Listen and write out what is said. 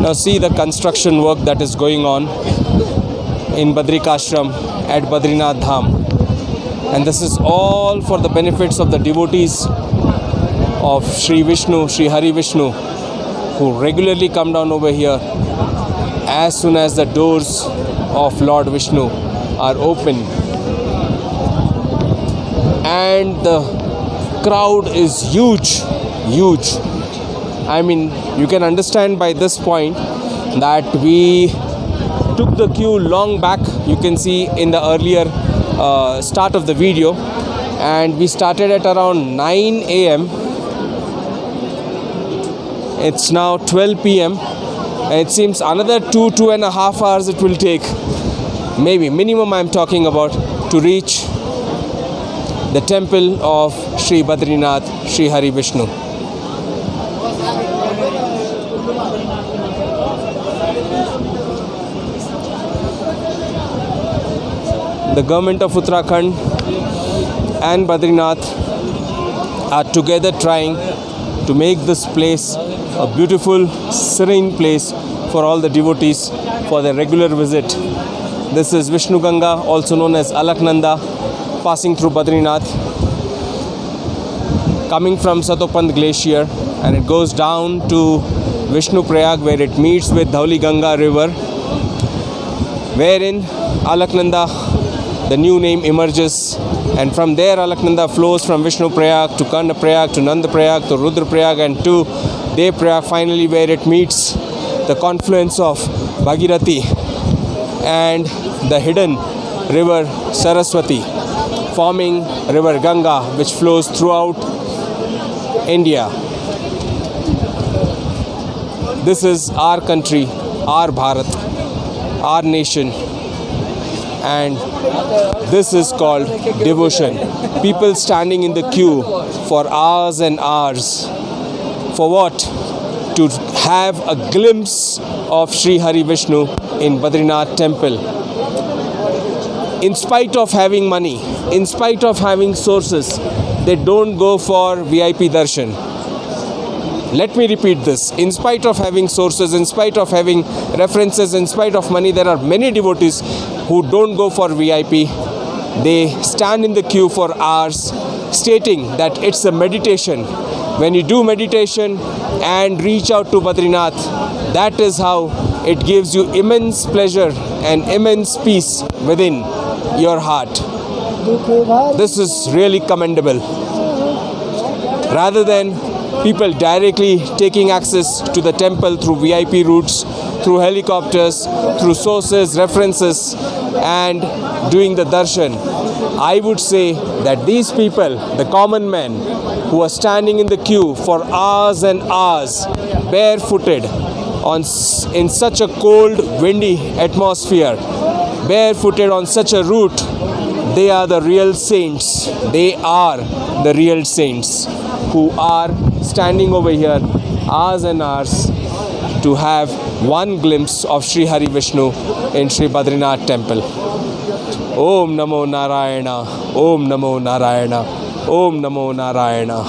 Now see the construction work that is going on in Badrikashram at Badrinath Dham. And this is all for the benefits of the devotees of Sri Vishnu, Sri Hari Vishnu, who regularly come down over here as soon as the doors of Lord Vishnu are open. And the crowd is huge. I mean, you can understand by this point that we took the queue long back. You can see in the earlier start of the video, and we started at around 9 a.m. It's now 12 p.m. and it seems another 2.5 hours it will take, maybe minimum I'm talking about, to reach the temple of Sri Badrinath, Sri Hari Vishnu. The government of Uttarakhand and Badrinath are together trying to make this place a beautiful, serene place for all the devotees for their regular visit. This is Vishnu Ganga, also known as Alaknanda, passing through Badrinath, coming from Satopant Glacier, and it goes down to Vishnu Prayag, where it meets with Dhauli Ganga river, wherein Alaknanda, the new name, emerges, and from there Alaknanda flows from Vishnu Prayag to Karna Prayag to Nanda Prayag to Rudra Prayag and to Dev Prayag, finally where it meets the confluence of Bhagirathi and the hidden river Saraswati, forming river Ganga, which flows throughout India. This is our country, our Bharat, our nation, and this is called devotion. People standing in the queue for hours and hours. For what? To have a glimpse of Sri Hari Vishnu in Badrinath temple. In spite of having money, in spite of having sources, they don't go for VIP darshan. Let me repeat this. In spite of having sources, in spite of having references, in spite of money, there are many devotees who don't go for VIP. They stand in the queue for hours, stating that it's a meditation. When you do meditation and reach out to Badrinath, that is how it gives you immense pleasure and immense peace within your heart. This is really commendable. Rather than people directly taking access to the temple through VIP routes, through helicopters, through sources, references, and doing the darshan, I would say that these people, the common men, who are standing in the queue for hours and hours, barefooted, in such a cold, windy atmosphere, barefooted on such a route, they are the real saints. They are the real saints who are standing over here hours and hours to have one glimpse of Sri Hari Vishnu in Sri Badrinath temple. Om Namo Narayana, Om Namo Narayana, Om Namo Narayana.